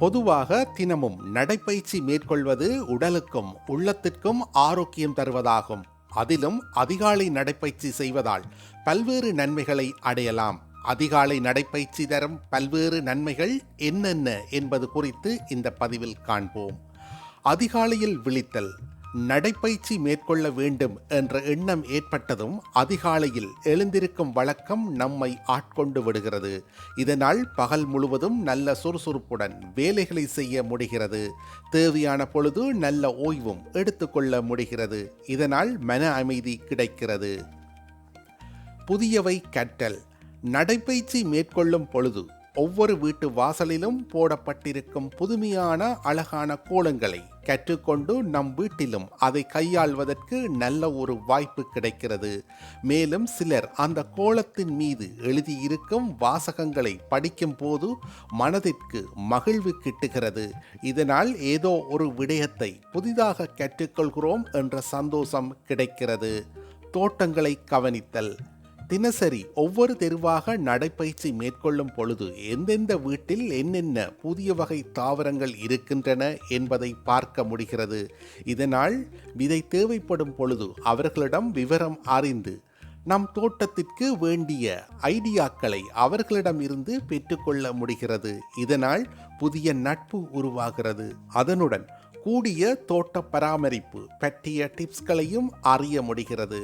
பொதுவாக தினமும் நடைப்பயிற்சி மேற்கொள்வது உடலுக்கும் உள்ளத்திற்கும் ஆரோக்கியம் தருவதாகும். அதிலும் அதிகாலை நடைப்பயிற்சி செய்வதால் பல்வேறு நன்மைகளை அடையலாம். அதிகாலை நடைப்பயிற்சி தரும் பல்வேறு நன்மைகள் என்னென்ன என்பது குறித்து இந்த பதிவில் காண்போம். அதிகாலையில் விழித்தல். நடைப்பயிற்சி மேற்கொள்ள வேண்டும் என்ற எண்ணம் ஏற்பட்டதும் அதிகாலையில் எழுந்திருக்கும் வழக்கம் நம்மை ஆட்கொண்டு விடுகிறது. இதனால் பகல் முழுவதும் நல்ல சுறுசுறுப்புடன் வேலைகளை செய்ய முடிகிறது. தேவையான பொழுது நல்ல ஓய்வும் எடுத்துக்கொள்ள முடிகிறது. இதனால் மன அமைதி கிடைக்கிறது. புதியவை கற்றல். நடைப்பயிற்சி மேற்கொள்ளும் பொழுது ஒவ்வொரு வீட்டு வாசலிலும் போடப்பட்டிருக்கும் புதுமையான அழகான கோலங்களை கற்றுக்கொண்டு நம் வீட்டிலும் அதை கையாள்வதற்கு நல்ல ஒரு வாய்ப்பு கிடைக்கிறது. மேலும் சிலர் அந்த கோலத்தின் மீது எழுதியிருக்கும் வாசகங்களை படிக்கும் போது மனதிற்கு மகிழ்வு கிட்டுகிறது. இதனால் ஏதோ ஒரு விடயத்தை புதிதாக கற்றுக்கொள்கிறோம் என்ற சந்தோஷம் கிடைக்கிறது. தோட்டங்களை கவனித்தல். தினசரி ஒவ்வொரு தெருவாக நடைப்பயிற்சி மேற்கொள்ளும் பொழுது எந்தெந்த வீட்டில் என்னென்ன புதிய வகை தாவரங்கள் இருக்கின்றன என்பதை பார்க்க முடிகிறது. இதனால் விதை தேவைப்படும் பொழுது அவர்களிடம் விவரம் அறிந்து நம் தோட்டத்திற்கு வேண்டிய ஐடியாக்களை அவர்களிடம் இருந்து பெற்றுக்கொள்ள முடிகிறது. இதனால் புதிய நட்பு உருவாகிறது. அதனுடன் கூடிய தோட்ட பராமரிப்பு பற்றிய டிப்ஸ்களையும் அறிய முடிகிறது.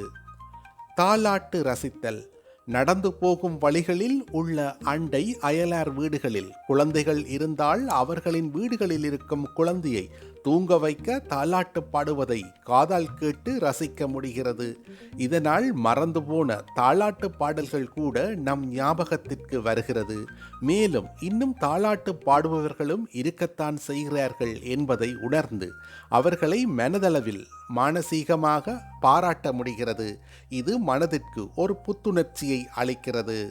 தாலாட்டு ரசித்தல். நடந்து போகும் வழிகளில் உள்ள அண்டை அயலார் வீடுகளில் குழந்தைகள் இருந்தால் அவர்களின் வீடுகளில் இருக்கும் குழந்தையை தூங்க வைக்க தாலாட்டு பாடுவதை காதால் கேட்டு ரசிக்க முடிகிறது. இதனால் மறந்து போன தாலாட்டு பாடல்கள் கூட நம் ஞாபகத்திற்கு வருகிறது. மேலும் இன்னும் தாலாட்டு பாடுபவர்களும் இருக்கத்தான் செய்கிறார்கள் என்பதை உணர்ந்து அவர்களை மனதளவில் மானசீகமாக பாராட்ட முடிகிறது. இது மனதிற்கு ஒரு புத்துணர்ச்சியை அளிக்கிறது.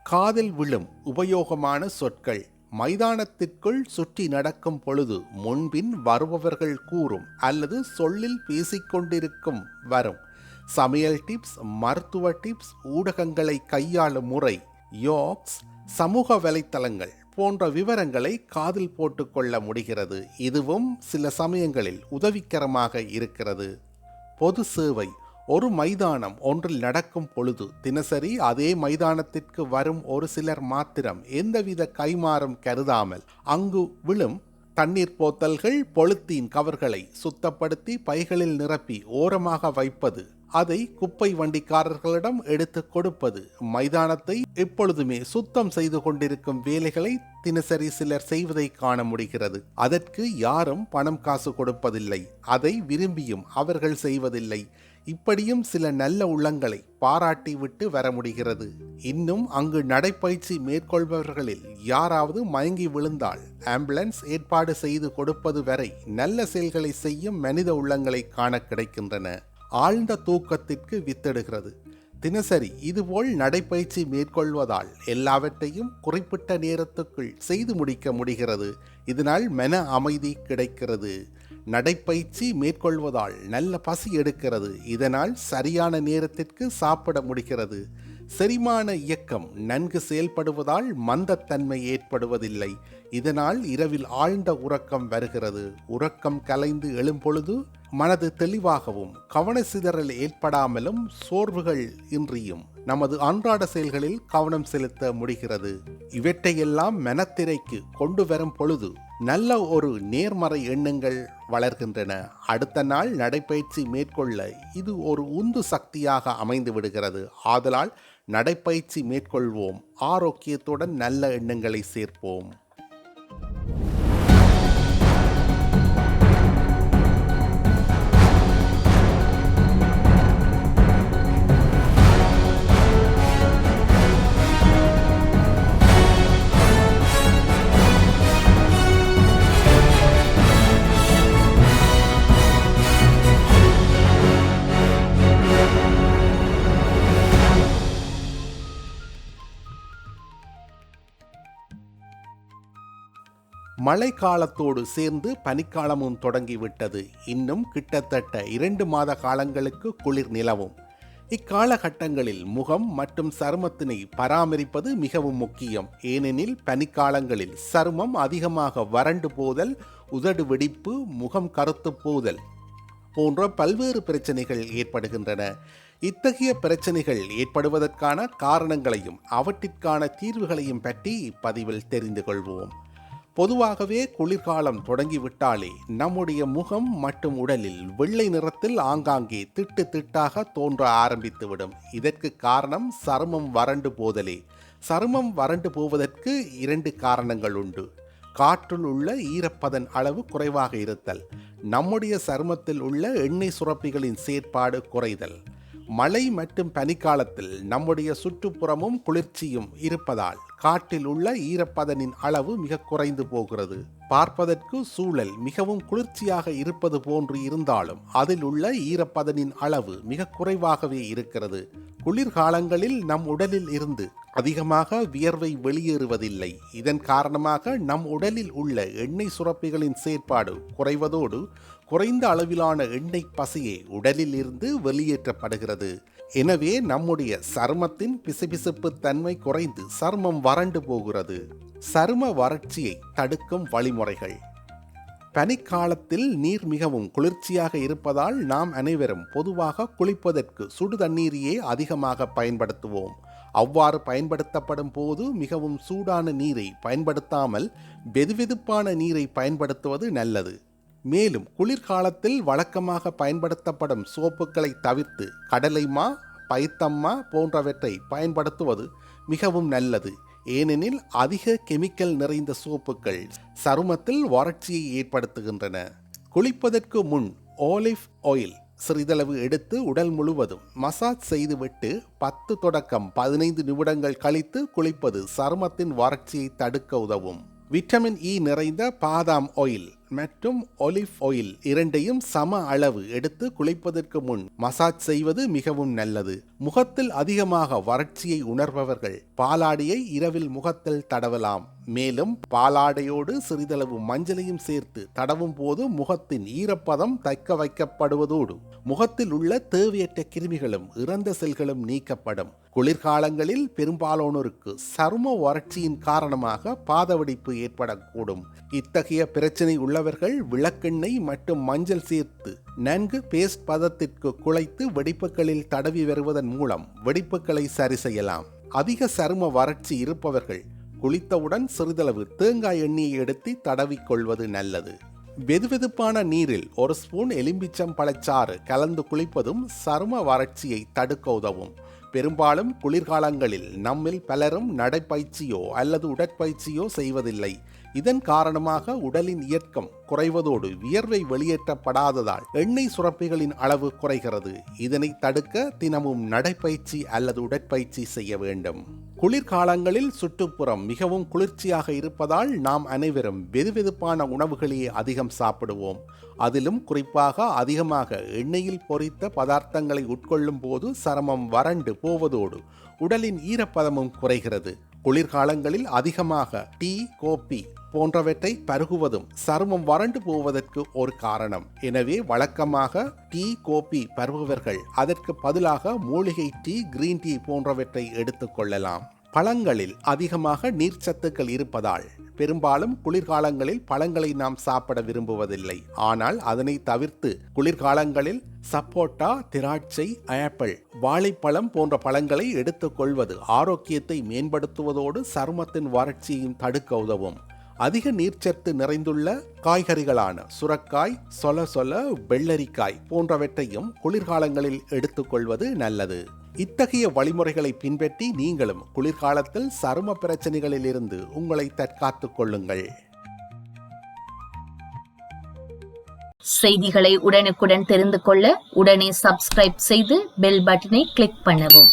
காதில் விழும் உபயோகமான சொற்கள். மைதானத்திற்குள் சுற்றி நடக்கும் பொழுது முன்பின் வருபவர்கள் கூறும் அல்லது சொல்லில் பேசிக்கொண்டிருக்கும் வரும் சமையல் டிப்ஸ், மருத்துவ டிப்ஸ், ஊடகங்களை கையாளும் முறை, யோக்ஸ், சமூக வலைத்தளங்கள் போன்ற விவரங்களை காதில் போட்டுக்கொள்ள முடிகிறது. இதுவும் சில சமயங்களில் உதவிகரமாக இருக்கிறது. பொது சேவை. ஒரு மைதானம் ஒன்றில் நடக்கும் பொழுது தினசரி அதே மைதானத்திற்கு வரும் ஒரு சிலர் மாத்திரம் எந்தவித கைமாறும் கருதாமல் அங்கு விழும் தண்ணீர் போத்தல்கள், பொலித்தீன் கவர்களை சுத்தப்படுத்தி பைகளில் நிரப்பி ஓரமாக வைப்பது, அதை குப்பை வண்டிக்காரர்களிடம் எடுத்து கொடுப்பது, மைதானத்தை எப்பொழுதுமே சுத்தம் செய்து கொண்டிருக்கும் வேலைகளை தினசரி சிலர் செய்வதை காண முடிகிறது. அதற்கு யாரும் பணம் காசு கொடுப்பதில்லை. அதை விரும்பியும் அவர்கள் செய்வதில்லை. இப்படியும் சில நல்ல உள்ளங்களை பாராட்டி விட்டு வர முடிகிறது. இன்னும் அங்கு நடைப்பயிற்சி மேற்கொள்பவர்களில் யாராவது மயங்கி விழுந்தால் ஆம்புலன்ஸ் ஏற்பாடு செய்து கொடுப்பது வரை நல்ல செயல்களை செய்யும் மனித உள்ளங்களை காண கிடைக்கின்றன. ஆழ்ந்த தூக்கத்திற்கு வித்திடுகிறது. தினசரி இதுபோல் நடைப்பயிற்சி மேற்கொள்வதால் எல்லாவற்றையும் குறிப்பிட்ட நேரத்துக்குள் செய்து முடிக்க முடிகிறது. இதனால் மன அமைதி கிடைக்கிறது. நடைப்பயிற்சி மேற்கொள்வதால் நல்ல பசி எடுக்கிறது. இதனால் சரியான நேரத்திற்கு சாப்பிட முடிகிறது. செரிமான இயக்கம் நன்கு செயல்படுவதால் மந்தத்தன்மை ஏற்படுவதில்லை. இதனால் இரவில் ஆழ்ந்த உறக்கம் வருகிறது. உறக்கம் கலைந்து எழும்பொழுது மனது தெளிவாகவும் கவன சிதறல் ஏற்படாமலும் சோர்வுகள் இன்றியும் நமது அன்றாட செயல்களில் கவனம் செலுத்த முடிகிறது. இவற்றையெல்லாம் மனத்திரைக்கு கொண்டு வரும் பொழுது நல்ல ஒரு நேர்மறை எண்ணங்கள் வளர்கின்றன. அடுத்த நாள் நடைப்பயிற்சி மேற்கொள்ள இது ஒரு உந்து சக்தியாக அமைந்து விடுகிறது. ஆதலால் நடைப்பயிற்சி மேற்கொள்வோம். ஆரோக்கியத்துடன் நல்ல எண்ணங்களை சேர்ப்போம். மழை காலத்தோடு சேர்ந்து பனிக்காலமும் தொடங்கிவிட்டது. இன்னும் கிட்டத்தட்ட 2 மாத காலங்களுக்கு குளிர் நிலவும். இக்காலகட்டங்களில் முகம் மற்றும் சருமத்தினை பராமரிப்பது மிகவும் முக்கியம். ஏனெனில் பனிக்காலங்களில் சருமம் அதிகமாக வறண்டு போதல், உதடு வெடிப்பு, முகம் கருத்து போதல் போன்ற பல்வேறு பிரச்சனைகள் ஏற்படுகின்றன. இத்தகைய பிரச்சனைகள் ஏற்படுவதற்கான காரணங்களையும் அவற்றிற்கான தீர்வுகளையும் பற்றி இப்பதிவில் தெரிந்து கொள்வோம். பொதுவாகவே குளிர்காலம் தொடங்கிவிட்டாலே நம்முடைய முகம் மற்றும் உடலில் வெள்ளை நிறத்தில் ஆங்காங்கே திட்டு திட்டாக தோன்ற ஆரம்பித்துவிடும். இதற்கு காரணம் சருமம் வறண்டு போதலே. சருமம் வறண்டு போவதற்கு 2 காரணங்கள் உண்டு. காற்றில் உள்ள ஈரப்பதன் அளவு குறைவாக இருத்தல், நம்முடைய சருமத்தில் உள்ள எண்ணெய் சுரப்பிகளின் செயற்பாடு குறைதல். மழை மற்றும் பனிக்காலத்தில் நம்முடைய சுற்றுப்புறமும் குளிர்ச்சியும் இருப்பதால் காற்றில் உள்ள ஈரப்பதனின் அளவு மிக குறைந்து போகிறது. பார்ப்பதற்கு சூழல் மிகவும் குளிர்ச்சியாக இருப்பது போன்று இருந்தாலும் அதில் உள்ள ஈரப்பதனின் அளவு மிக குறைவாகவே இருக்கிறது. குளிர்காலங்களில் நம் உடலில் இருந்து அதிகமாக வியர்வை வெளியேறுவதில்லை. இதன் காரணமாக நம் உடலில் உள்ள எண்ணெய் சுரப்பிகளின் செயற்பாடு குறைவதோடு குறைந்த அளவிலான எண்ணெய் பசையே உடலில் இருந்து வெளியேற்றப்படுகிறது. எனவே நம்முடைய சருமத்தின் பிசுபிசுப்பு தன்மை குறைந்து சருமம் வறண்டு போகிறது. சரும வறட்சியை தடுக்கும் வழிமுறைகள். பனிக்காலத்தில் நீர் மிகவும் குளிர்ச்சியாக இருப்பதால் நாம் அனைவரும் பொதுவாக குளிப்பதற்கு சுடு தண்ணீரையே அதிகமாக பயன்படுத்துவோம். அவ்வாறு பயன்படுத்தப்படும் போது மிகவும் சூடான நீரை பயன்படுத்தாமல் வெதுவெதுப்பான நீரை பயன்படுத்துவது நல்லது. மேலும் குளிர்காலத்தில் வழக்கமாக பயன்படுத்தப்படும் சோப்புகளை தவிர்த்து கடலைமா, பைத்தம்மா போன்றவற்றை பயன்படுத்துவது மிகவும் நல்லது. ஏனெனில் அதிக கெமிக்கல் நிறைந்த சோப்புகள் சருமத்தில் வறட்சியை ஏற்படுத்துகின்றன. குளிப்பதற்கு முன் ஆலிவ் ஆயில் சிறிதளவு எடுத்து உடல் முழுவதும் மசாஜ் செய்துவிட்டு 10 தொடக்கம் 15 நிமிடங்கள் கழித்து குளிப்பது சருமத்தின் வறட்சியை தடுக்க உதவும். விட்டமின் இ நிறைந்த பாதாம் ஆயில் மற்றும் ஒலிவ் ஆயில் இரண்டையும் சம அளவு எடுத்து குளிப்பதற்கு முன் மசாஜ் செய்வது மிகவும் நல்லது. முகத்தில் அதிகமாக வறட்சியை உணர்பவர்கள் பாலாடையை இரவில் முகத்தில் தடவலாம். மேலும் பாலாடையோடு சிறிதளவு மஞ்சளையும் சேர்த்து தடவும் போது முகத்தின் ஈரப்பதம் தக்க வைக்கப்படுவதோடு முகத்தில் உள்ள தேவையற்ற கிருமிகளும் இறந்த செல்களும் நீக்கப்படும். குளிர்காலங்களில் பெரும்பாலானோருக்கு சரும வறட்சியின் காரணமாக பாதவெடிப்பு ஏற்படக்கூடும். இத்தகைய பிரச்சனை உள்ளவர்கள் விளக்கெண்ணெய் மற்றும் மஞ்சள் சேர்த்து நன்கு பேஸ்ட் பதத்திற்கு குழைத்து வெடிப்புகளில் தடவி வருவதன் மூலம் வெடிப்புகளை சரி செய்யலாம். அதிக சரும வறட்சி இருப்பவர்கள் குளித்தவுடன் சிறிதளவு தேங்காய் எண்ணெயை எடுத்து தடவிக்கொள்வது நல்லது. வெதுவெதுப்பான நீரில் 1 ஸ்பூன் எலும்பிச்சம் பழச்சாறு கலந்து குளிப்பதும் சரும வறட்சியை தடுக்க உதவும். பெரும்பாலும் குளிர்காலங்களில் நம்மில் பலரும் நடைப்பயிற்சியோ அல்லது உடற்பயிற்சியோ செய்வதில்லை. இதன் காரணமாக உடலின் இயக்கம் குறைவதோடு வியர்வை வெளியேற்றப்படாததால் எண்ணெய் சுரப்பிகளின் அளவு குறைகிறது. இதனை தடுக்க தினமும் நடைப்பயிற்சி அல்லது உடற்பயிற்சி செய்ய வேண்டும். குளிர்காலங்களில் சுற்றுப்புறம் மிகவும் குளிர்ச்சியாக இருப்பதால் நாம் அனைவரும் வெதுவெதுப்பான உணவுகளையே அதிகம் சாப்பிடுவோம். அதிலும் குறிப்பாக அதிகமாக எண்ணெயில் பொரித்த பதார்த்தங்களை உட்கொள்ளும் போது சருமம் வறண்டு போவதோடு உடலின் ஈரப்பதமும் குறைகிறது. குளிர்காலங்களில் அதிகமாக டீ, காபி போன்றவற்றை பருகுவதும் சருமம் வறண்டு போவதற்கு ஒரு காரணம். எனவே வழக்கமாக டீ, காபி பருகுவர்கள் அதற்கு பதிலாக மூலிகை டீ, கிரீன் டீ போன்றவற்றை எடுத்துக்கொள்ளலாம். பழங்களில் அதிகமாக நீர்ச்சத்துக்கள் இருப்பதால் பெரும்பாலும் குளிர்காலங்களில் பழங்களை நாம் சாப்பிட விரும்புவதில்லை. ஆனால் அதனை தவிர்த்து குளிர்காலங்களில் சப்போட்டா, திராட்சை, ஆப்பிள், வாழைப்பழம் போன்ற பழங்களை எடுத்துக்கொள்வது ஆரோக்கியத்தை மேம்படுத்துவதோடு சருமத்தின் வறட்சியையும் தடுக்க உதவும். அதிக நீர்ச்சத்து நிறைந்துள்ள காய்கறிகளான சுரக்காய், சொல, வெள்ளரிக்காய் போன்றவற்றையும் குளிர்காலங்களில் எடுத்துக்கொள்வது நல்லது. இத்தகைய வழிமுறைகளை பின்பற்றி நீங்களும் குளிர்காலத்தில் சரும பிரச்சனைகளில் இருந்து உங்களை தற்காத்துக் கொள்ளுங்கள். செய்திகளை உடனுக்குடன் தெரிந்து கொள்ள உடனே சப்ஸ்கிரைப் செய்து பெல் பட்டனை கிளிக் பண்ணவும்.